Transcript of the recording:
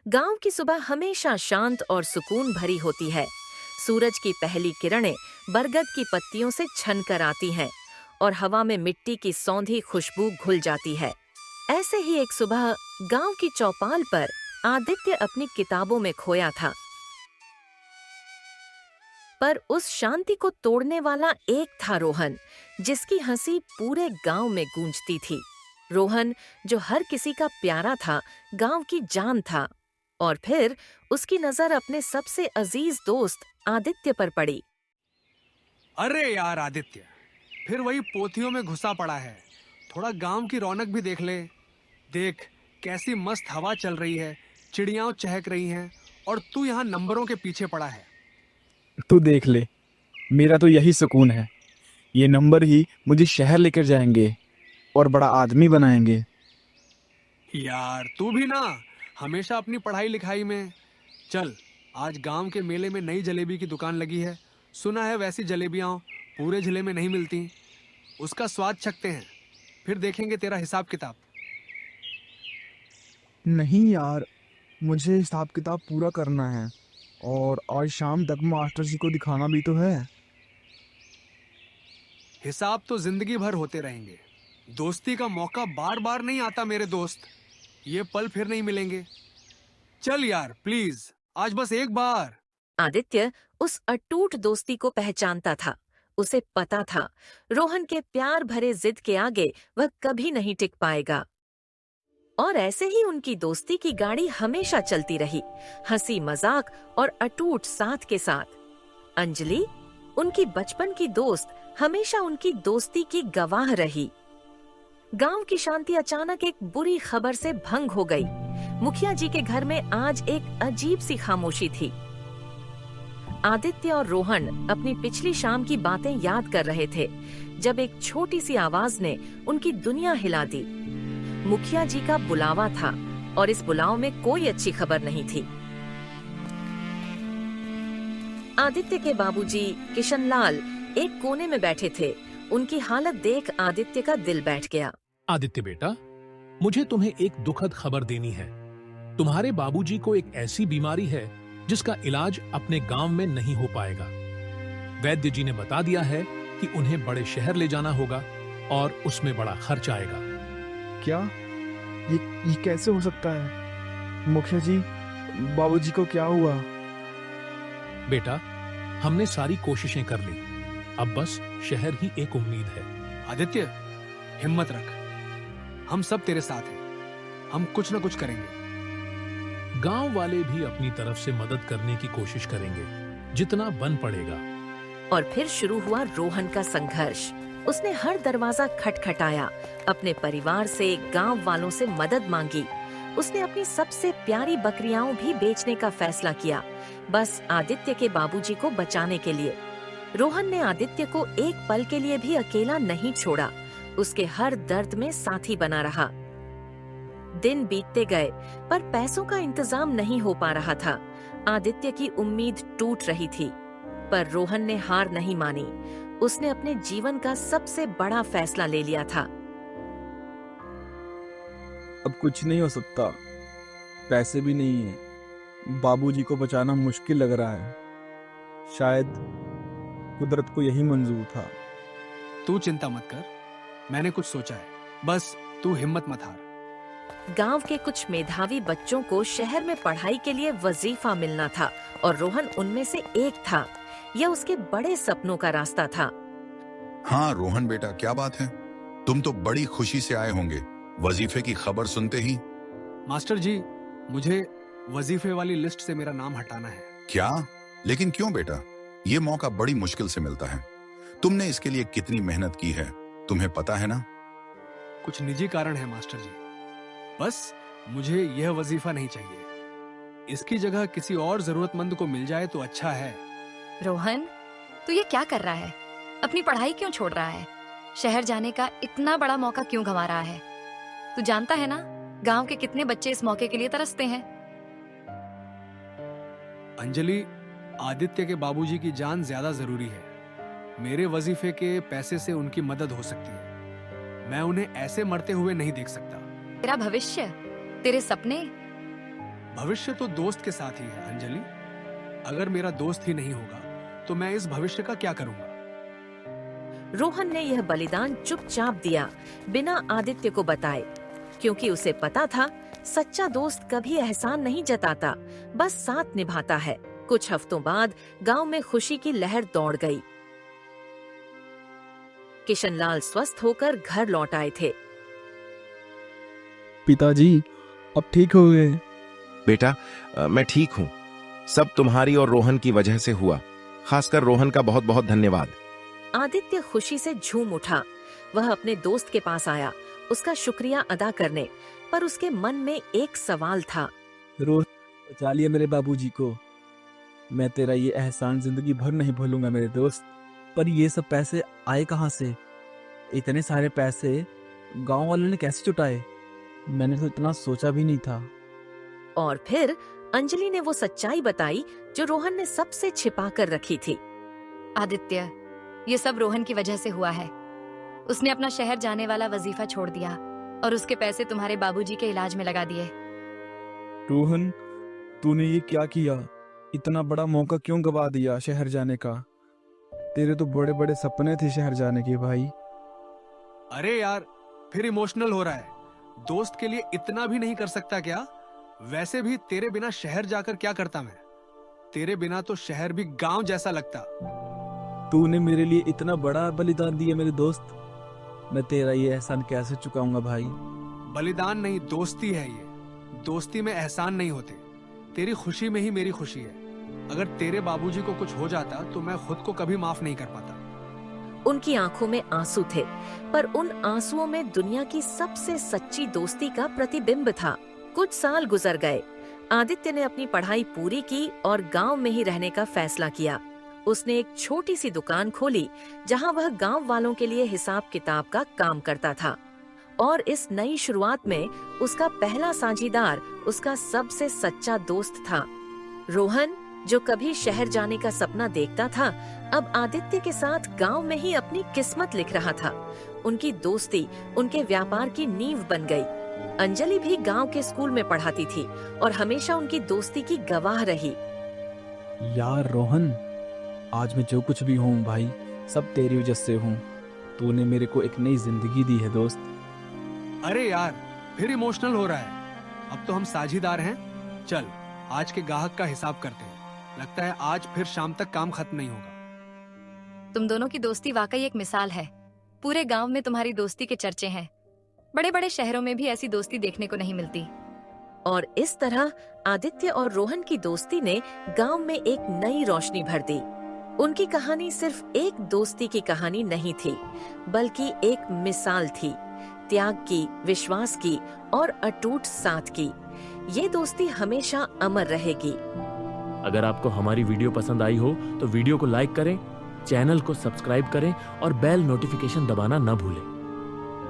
गांव की सुबह हमेशा शांत और सुकून भरी होती है। सूरज की पहली किरणें बरगद की पत्तियों से छनकर आती हैं और हवा में मिट्टी की सौंधी खुशबू घुल जाती है। ऐसे ही एक सुबह गांव की चौपाल पर आदित्य अपनी किताबों में खोया था। पर उस शांति को तोड़ने वाला एक था रोहन, जिसकी हंसी पूरे गांव में गूंजती थी। रोहन, जो हर किसी का प्यारा था, गांव की जान था। और फिर उसकी नजर अपने सबसे अजीज दोस्त आदित्य पर पड़ी। अरे यार आदित्य, फिर वही पोथियों में घुसा पड़ा है। थोड़ा गांव की रौनक भी देख ले। देख, कैसी मस्त हवा चल रही है, चिड़ियां चहक रही हैं और तू यहाँ नंबरों के पीछे पड़ा है। तू देख ले, मेरा तो यही सुकून है। ये नंबर ही मुझे शहर लेकर जाएंगे और बड़ा आदमी बनाएंगे। यार तू भी ना, हमेशा अपनी पढ़ाई लिखाई में। चल, आज गांव के मेले में नई जलेबी की दुकान लगी है। सुना है वैसी जलेबियां पूरे जिले में नहीं मिलती। उसका स्वाद चखते हैं, फिर देखेंगे तेरा हिसाब किताब। नहीं यार, मुझे हिसाब किताब पूरा करना है और आज शाम तक मास्टर जी को दिखाना भी तो है। हिसाब तो जिंदगी भर होते रहेंगे। दोस्ती का मौका बार बार नहीं आता मेरे दोस्त। ये पल फिर नहीं मिलेंगे। चल यार प्लीज, आज बस एक बार। आदित्य उस अटूट दोस्ती को पहचानता था। उसे पता था, रोहन के प्यार भरे जिद के आगे वह कभी नहीं टिक पाएगा। और ऐसे ही उनकी दोस्ती की गाड़ी हमेशा चलती रही, हंसी मजाक और अटूट साथ के साथ। अंजलि, उनकी बचपन की दोस्त, हमेशा उनकी दोस्ती की गवाह रही। गांव की शांति अचानक एक बुरी खबर से भंग हो गई। मुखिया जी के घर में आज एक अजीब सी खामोशी थी। आदित्य और रोहन अपनी पिछली शाम की बातें याद कर रहे थे, जब एक छोटी सी आवाज ने उनकी दुनिया हिला दी। मुखिया जी का बुलावा था और इस बुलाव में कोई अच्छी खबर नहीं थी। आदित्य के बाबूजी किशनलाल एक कोने में बैठे थे। उनकी हालत देख आदित्य का दिल बैठ गया। आदित्य बेटा, मुझे तुम्हें एक दुखद खबर देनी है। तुम्हारे बाबूजी को एक ऐसी बीमारी है जिसका इलाज अपने गांव में नहीं हो पाएगा। वैद्य जी ने बता दिया है कि उन्हें बड़े शहर ले जाना होगा और उसमें बड़ा खर्च आएगा। क्या? ये कैसे हो सकता है? मुखिया जी, बाबूजी को क्या हुआ? बेटा, हमने सारी कोशिशें कर ली, अब बस शहर ही एक उम्मीद है। आदित्य, हिम्मत रख, हम सब तेरे साथ हैं। हम कुछ न कुछ करेंगे। गांव वाले भी अपनी तरफ से मदद करने की कोशिश करेंगे, जितना बन पड़ेगा। और फिर शुरू हुआ रोहन का संघर्ष। उसने हर दरवाजा खटखटाया, अपने परिवार से, गांव वालों से मदद मांगी। उसने अपनी सबसे प्यारी बकरियां भी बेचने का फैसला किया, बस आदित्य के बाबूजी को बचाने के लिए। रोहन ने आदित्य को एक पल के लिए भी अकेला नहीं छोड़ा। उसके हर दर्द में साथी बना रहा। दिन बीतते गए, पर पैसों का इंतजाम नहीं हो पा रहा था। आदित्य की उम्मीद टूट रही थी, पर रोहन ने हार नहीं मानी। उसने अपने जीवन का सबसे बड़ा फैसला ले लिया था। अब कुछ नहीं हो सकता, पैसे भी नहीं है। बाबूजी को बचाना मुश्किल लग रहा है। शायद कुदरत को यही मंजूर था। तू चिंता मत कर, मैंने कुछ सोचा है। बस तू हिम्मत मत हार। गांव के कुछ मेधावी बच्चों को शहर में पढ़ाई के लिए वजीफा मिलना था और रोहन उनमें से एक था। यह उसके बड़े सपनों का रास्ता था। हाँ रोहन बेटा, क्या बात है? तुम तो बड़ी खुशी से आए होंगे वजीफे की खबर सुनते ही। मास्टर जी, मुझे वजीफे वाली लिस्ट से मेरा नाम हटाना है। क्या? लेकिन क्यों बेटा? ये मौका बड़ी मुश्किल से मिलता है। तुमने इसके लिए कितनी मेहनत की है, तुम्हें पता है ना? कुछ निजी कारण है मास्टर जी। बस मुझे यह वजीफा नहीं चाहिए। इसकी जगह किसी और जरूरतमंद को मिल जाए तो अच्छा है। रोहन, तू ये क्या कर रहा है? अपनी पढ़ाई क्यों छोड़ रहा है? शहर जाने का इतना बड़ा मौका क्यों गंवा रहा है? तू जानता है ना, गांव के कितने बच्चे इस मौके के लिए तरसते हैं। अंजलि, आदित्य के बाबूजी की जान ज्यादा जरूरी है। मेरे वजीफे के पैसे से उनकी मदद हो सकती है। मैं उन्हें ऐसे मरते हुए नहीं देख सकता। तेरा भविष्य, तेरे सपने, भविष्य तो दोस्त के साथ ही है अंजलि। अगर मेरा दोस्त ही नहीं होगा तो मैं इस भविष्य का क्या करूंगा? रोहन ने यह बलिदान चुपचाप दिया, बिना आदित्य को बताए, क्योंकि उसे पता था सच्चा दोस्त कभी एहसान नहीं जताता, बस साथ निभाता है। कुछ हफ्तों बाद गांव में खुशी की लहर दौड़ गई। किशनलाल स्वस्थ होकर घर लौट आए थे। पिताजी अब ठीक हो गए? बेटा, मैं ठीक हूँ। सब तुम्हारी और रोहन की वजह से हुआ। खासकर रोहन का बहुत बहुत धन्यवाद। आदित्य खुशी से झूम उठा। वह अपने दोस्त के पास आया, उसका शुक्रिया अदा करने, पर उसके मन में एक सवाल था। रोज बचा लिया मेरे बाबूजी को। मैं तेरा ये एहसान जिंदगी भर नहीं भूलूंगा मेरे दोस्त। पर ये सब पैसे आए कहाँ से? इतने सारे पैसे गांव वालों ने कैसे जुटाए? मैंने तो इतना सोचा भी नहीं था। और फिर अंजलि ने वो सच्चाई बताई जो रोहन ने सबसे छिपा कर रखी थी। आदित्य, ये सब रोहन की वजह से हुआ है। उसने अपना शहर जाने वाला वजीफा छोड़ दिया और उसके पैसे तुम्हारे बाबूजी के इलाज में लगा दिए। रोहन, तूने ये क्या किया? इतना बड़ा मौका क्यों गवा दिया शहर जाने का? तेरे तो बड़े बड़े सपने थे शहर जाने के भाई। अरे यार, फिर इमोशनल हो रहा है। दोस्त के लिए इतना भी नहीं कर सकता क्या? वैसे भी तेरे बिना शहर जाकर क्या करता मैं? तेरे बिना तो शहर भी गांव जैसा लगता। तूने मेरे लिए इतना बड़ा बलिदान दिया मेरे दोस्त। मैं तेरा ये एहसान कैसे चुकाऊंगा भाई? बलिदान नहीं, दोस्ती है ये। दोस्ती में एहसान नहीं होते। तेरी खुशी में ही मेरी खुशी है। अगर तेरे बाबूजी को कुछ हो जाता तो मैं खुद को कभी माफ नहीं कर पाता। उनकी आंखों में आंसू थे, पर उन आंसुओं में दुनिया की सबसे सच्ची दोस्ती का प्रतिबिंब था। कुछ साल गुजर गए। आदित्य ने अपनी पढ़ाई पूरी की और गांव में ही रहने का फैसला किया। उसने एक छोटी सी दुकान खोली जहां वह गांव वालों के लिए हिसाब किताब का काम करता था। और इस नई शुरुआत में उसका पहला साझीदार उसका सबसे सच्चा दोस्त था। रोहन, जो कभी शहर जाने का सपना देखता था, अब आदित्य के साथ गांव में ही अपनी किस्मत लिख रहा था। उनकी दोस्ती उनके व्यापार की नींव बन गई। अंजलि भी गांव के स्कूल में पढ़ाती थी और हमेशा उनकी दोस्ती की गवाह रही। यार रोहन, आज मैं जो कुछ भी हूँ भाई, सब तेरी वजह से हूँ। तूने मेरे को एक नई जिंदगी दी है दोस्त। अरे यार, फिर इमोशनल हो रहा है। अब तो हम साझीदार हैं। चल, आज के ग्राहक का हिसाब करते हैं। लगता है आज फिर शाम तक काम खत्म नहीं होगा। तुम दोनों की दोस्ती वाकई एक मिसाल है। पूरे गांव में तुम्हारी दोस्ती के चर्चे हैं। बड़े बड़े शहरों में भी ऐसी दोस्ती देखने को नहीं मिलती। और इस तरह आदित्य और रोहन की दोस्ती ने गांव में एक नई रोशनी भर दी। उनकी कहानी सिर्फ एक दोस्ती की कहानी नहीं थी, बल्कि एक मिसाल थी, त्याग की, विश्वास की और अटूट साथ की। ये दोस्ती हमेशा अमर रहेगी। अगर आपको हमारी वीडियो पसंद आई हो तो वीडियो को लाइक करें, चैनल को सब्सक्राइब करें और बेल नोटिफिकेशन दबाना न भूलें।